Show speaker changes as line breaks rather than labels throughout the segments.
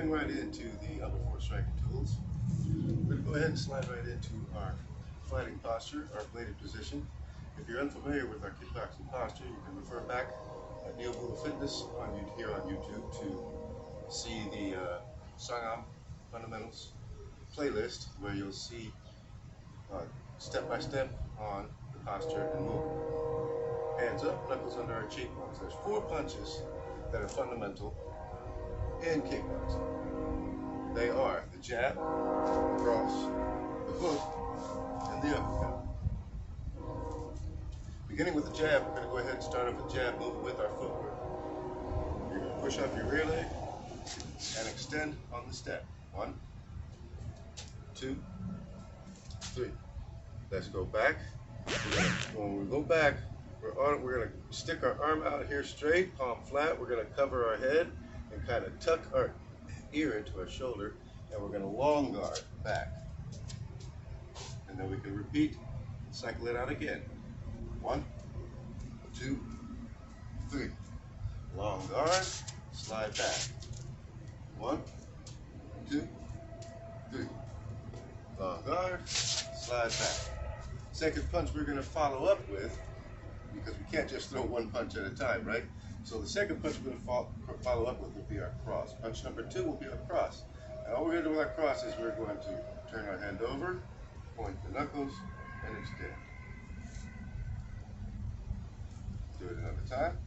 sliding right into the upper four striking tools. We're going to go ahead and slide right into our fighting posture, our bladed position. If you're unfamiliar with our kickboxing posture, you can refer back at Neo Buddha Fitness here on YouTube to see the Sangam Fundamentals playlist, where you'll see step by step on the posture and movement. Hands up, knuckles under our cheekbones. There's 4 punches that are fundamental in kickboxing. They are the jab, the cross, the hook, and the uppercut. Beginning with the jab, we're going to go ahead and start off with jab movement with our footwork. You're going to push off your rear leg and extend on the step. 1, 2, 3. Let's go back. When we go back, we're going to stick our arm out here straight, palm flat. We're going to cover our head and kind of tuck our ear into our shoulder, and we're going to long guard back. And then we can repeat, cycle it out again. 1, 2, 3. Long guard, slide back. 1, 2, 3. Long guard, slide back. Second punch we're going to follow up with, because we can't just throw one punch at a time, right? So the second punch we're going to follow up with will be our cross. Punch number 2 will be our cross. And all we're going to do with our cross is we're going to turn our hand over, point the knuckles, and extend. Do it another time.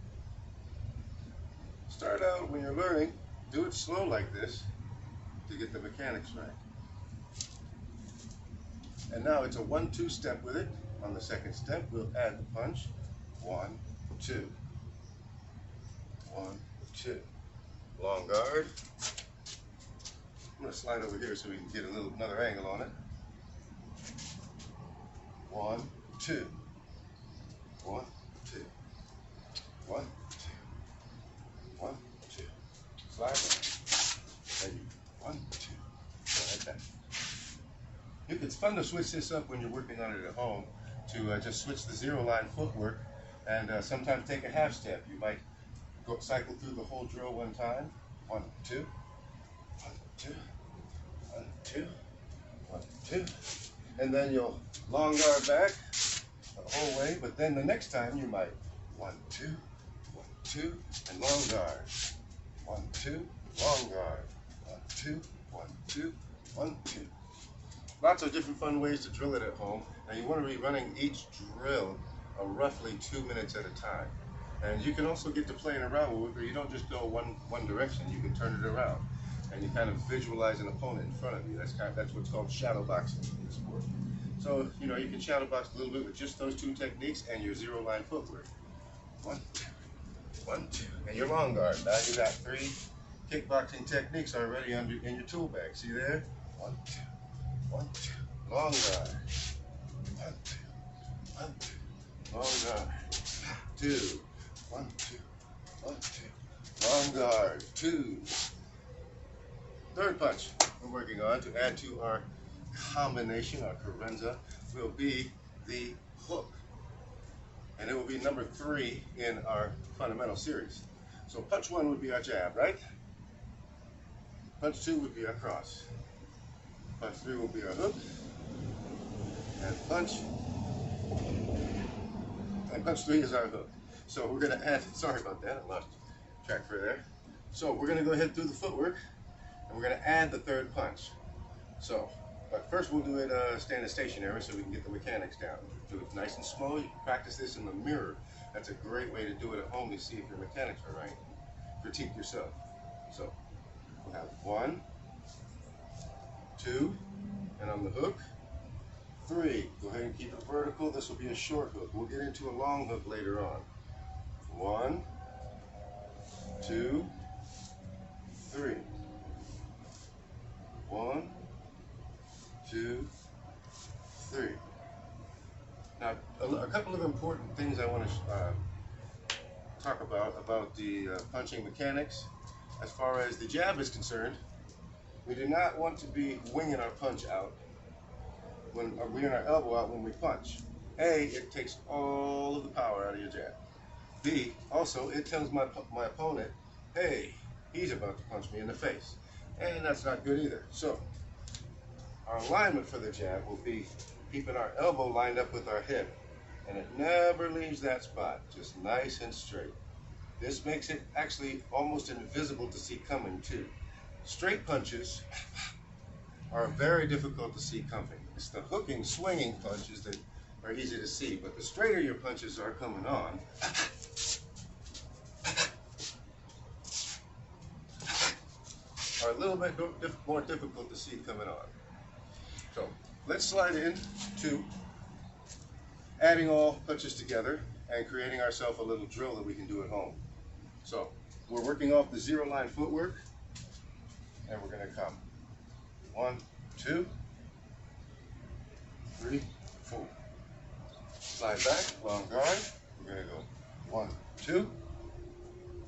Start out when you're learning, do it slow like this to get the mechanics right. And now it's a 1-2 step with it. On the second step, we'll add the punch. 1, 2. 1, 2. Long guard. I'm going to slide over here so we can get another angle on it. 1, 2. 1, 2. 1, 2. 1, 2. Slide back. Maybe 1, 2. Slide back. It's fun to switch this up when you're working on it at home, to just switch the zero line footwork and sometimes take a half step. You might cycle through the whole drill one time. 1, 2, 1, 2, 1, 2, 1, 2. And then you'll long guard back the whole way, but then the next time you might 1, 2, 1, 2, and long guard. 1, 2, long guard. 1, 2, 1, 2, 1, 2. Lots of different fun ways to drill it at home. Now you want to be running each drill roughly 2 minutes at a time. And you can also get to playing around with it where you don't just go one direction. You can turn it around, and you kind of visualize an opponent in front of you. That's what's called shadow boxing in the sport. So you can shadow box a little bit with just those 2 techniques and your zero line footwork. 1, 2, 1, 2, and your long guard. Now you got 3 kickboxing techniques already in your tool bag. See there? 1, 2. 1, 2, long guard. 1, 2, 1, 2, long guard. 2, 1, 2, 1, 2, long guard. 2. Third punch we're working on to add to our combination, our carenza, will be the hook. And it will be number 3 in our fundamental series. So punch 1 would be our jab, right? Punch 2 would be our cross. Punch 3 will be our hook, and punch 3 is our hook. So we're going to add, sorry about that, I lost track for there. So we're going to go ahead through the footwork, and we're going to add the third punch. So, but first we'll do it standing stationary so we can get the mechanics down. Do it nice and slow. You can practice this in the mirror. That's a great way to do it at home to see if your mechanics are right. Critique yourself. So we'll have 1, 2, and on the hook, 3. Go ahead and keep it vertical. This will be a short hook. We'll get into a long hook later on. 1, 2, 3. 1, 2, 3. Now, a couple of important things I want to talk about the punching mechanics. As far as the jab is concerned, we do not want to be winging our punch out, winging our elbow out when we punch. A, it takes all of the power out of your jab. B, also, it tells my opponent, hey, he's about to punch me in the face. And that's not good either. So our alignment for the jab will be keeping our elbow lined up with our hip. And it never leaves that spot, just nice and straight. This makes it actually almost invisible to see coming too. Straight punches are very difficult to see coming. It's the hooking, swinging punches that are easy to see, but the straighter your punches are coming on, are a little bit more difficult to see coming on. So let's slide in to adding all punches together and creating ourselves a little drill that we can do at home. So we're working off the zero line footwork, and we're going to come 1, 2, 3, 4. Slide back, long guard. We're going to go 1, 2,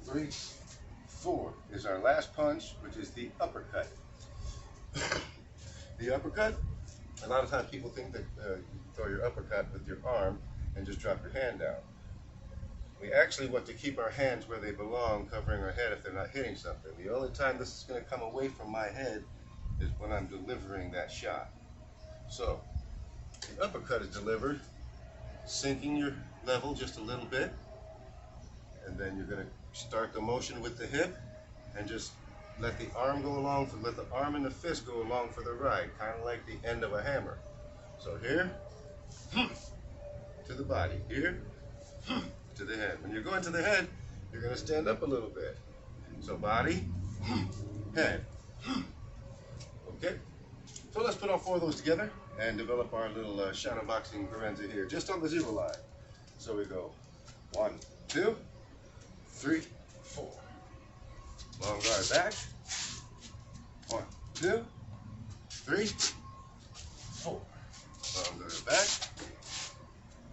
3, 4 is our last punch, which is the uppercut. The uppercut, a lot of times people think that you throw your uppercut with your arm and just drop your hand down. We actually want to keep our hands where they belong, covering our head if they're not hitting something. The only time this is going to come away from my head is when I'm delivering that shot. So the uppercut is delivered, sinking your level just a little bit, and then you're going to start the motion with the hip and just let the arm go along, let the arm and the fist go along for the ride, kind of like the end of a hammer. So here, to the body, here, to the head. When you're going to the head, you're going to stand up a little bit. So body, head. Okay? So let's put all 4 of those together and develop our little shadow boxing carenza here, just on the zero line. So we go 1, 2, 3, 4. Long guard back. 1, 2, 3, 4. Long guard back.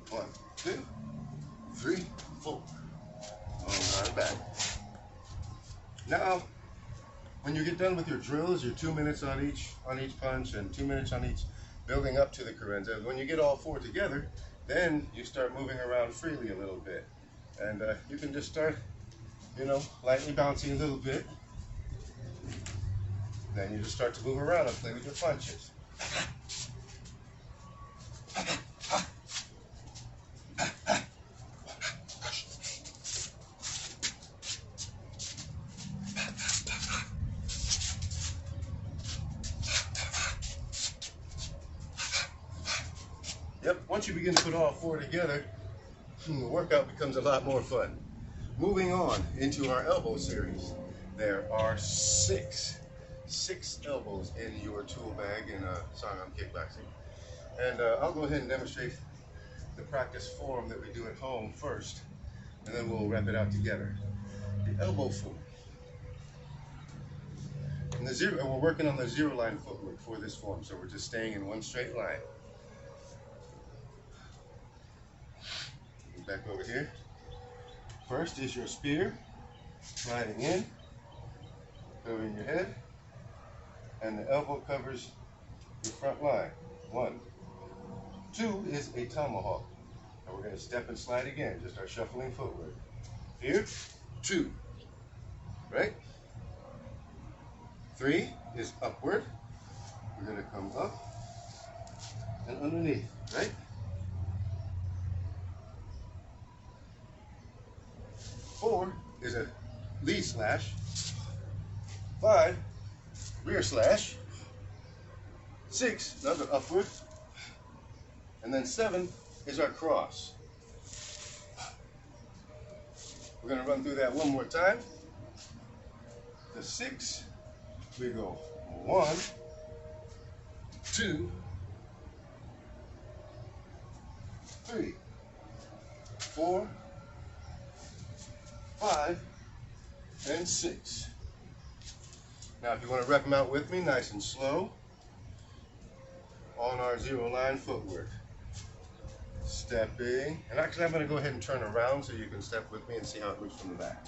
1, 2, 3, 4. Long guard back. Now, when you get done with your drills, your 2 minutes on each punch and 2 minutes on each, building up to the carenza, when you get all 4 together, then you start moving around freely a little bit. And you can just start, you know, lightly bouncing a little bit. Then you just start to move around and play with your punches. Yep, once you begin to put all 4 together, the workout becomes a lot more fun. Moving on into our elbow series. There are six elbows in your tool bag in Song on Kickboxing. And I'll go ahead and demonstrate the practice form that we do at home first, and then we'll wrap it out together. The elbow form. And we're working on the zero line footwork for this form, so we're just staying in one straight line. Back over here. First is your spear, sliding in, covering your head, and the elbow covers your front line. 1. 2 is a tomahawk, and we're going to step and slide again, just our shuffling footwork. Here, 2, right? 3 is upward. We're going to come up and underneath, right? 4 is a lead slash. 5, rear slash. 6, another upward. And then 7 is our cross. We're going to run through that one more time. The 6, we go 1, 2, 3, 4, 5, and 6. Now if you want to rep them out with me, nice and slow, on our zero line footwork. Stepping, and actually I'm going to go ahead and turn around so you can step with me and see how it looks from the back.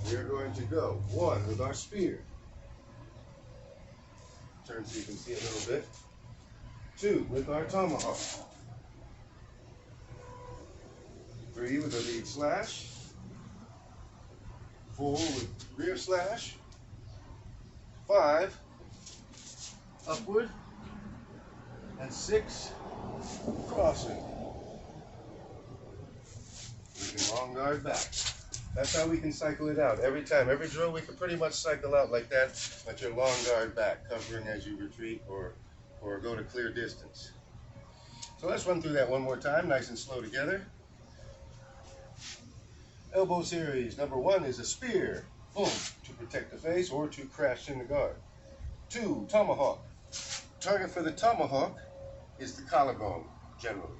We're going to go 1 with our spear. Turn so you can see a little bit. 2 with our tomahawk. 3 with a lead slash. 4 with rear slash. 5 upward, and 6 crossing. We can long guard back. That's how we can cycle it out every time. Every drill we can pretty much cycle out like that, but your long guard back, covering as you retreat or go to clear distance. So let's run through that one more time, nice and slow together. Elbow series. Number 1 is a spear. Boom, to protect the face or to crash in the guard. 2, tomahawk. Target for the tomahawk is the collarbone, generally.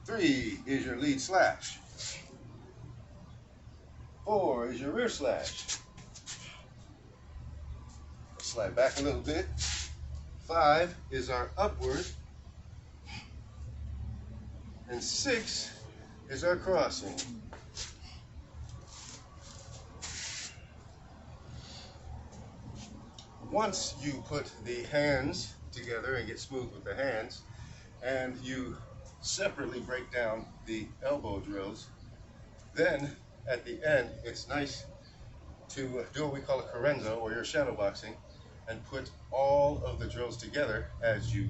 3 is your lead slash. 4 is your rear slash. Slide back a little bit. 5 is our upward. And 6 is our crossing. Once you put the hands together and get smooth with the hands, and you separately break down the elbow drills, then at the end it's nice to do what we call a carenza, or your shadow boxing, and put all of the drills together as you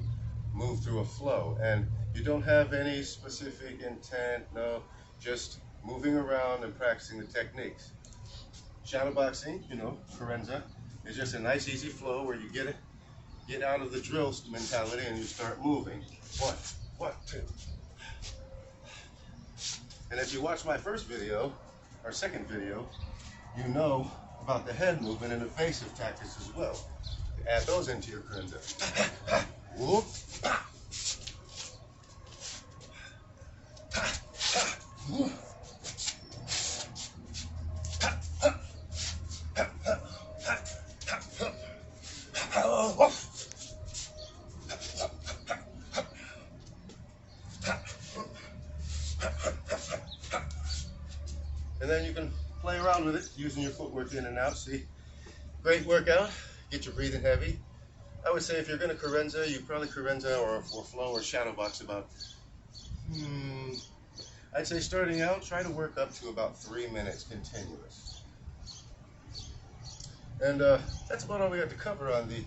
move through a flow. And you don't have any specific intent, no, just moving around and practicing the techniques. Shadow boxing, you know, carenza, is just a nice easy flow where you get out of the drill mentality and you start moving. 1, 1, 2. And if you watch my first video, or second video, you know about the head movement and evasive tactics as well. Add those into your carenza. Whoop. And then you can play around with it using your footwork in and out. See, great workout. Get your breathing heavy. I would say if you're going to carenza, you probably carenza or flow or shadow box about, I'd say starting out, try to work up to about 3 minutes continuous. And that's about all we have to cover on the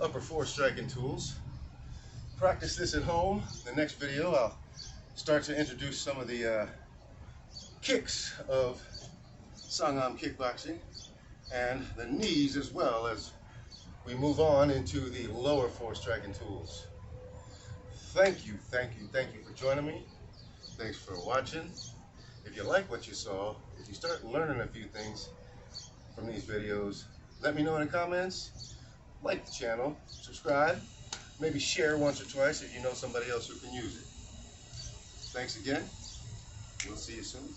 upper 4 striking tools. Practice this at home. In the next video, I'll start to introduce some of the kicks of Sangam kickboxing and the knees as well, as we move on into the lower 4 striking tools. Thank you for joining me. Thanks for watching. If you like what you saw, if you start learning a few things from these videos, let me know in the comments. Like the channel, subscribe, maybe share once or twice if you know somebody else who can use it. Thanks again. We'll see you soon.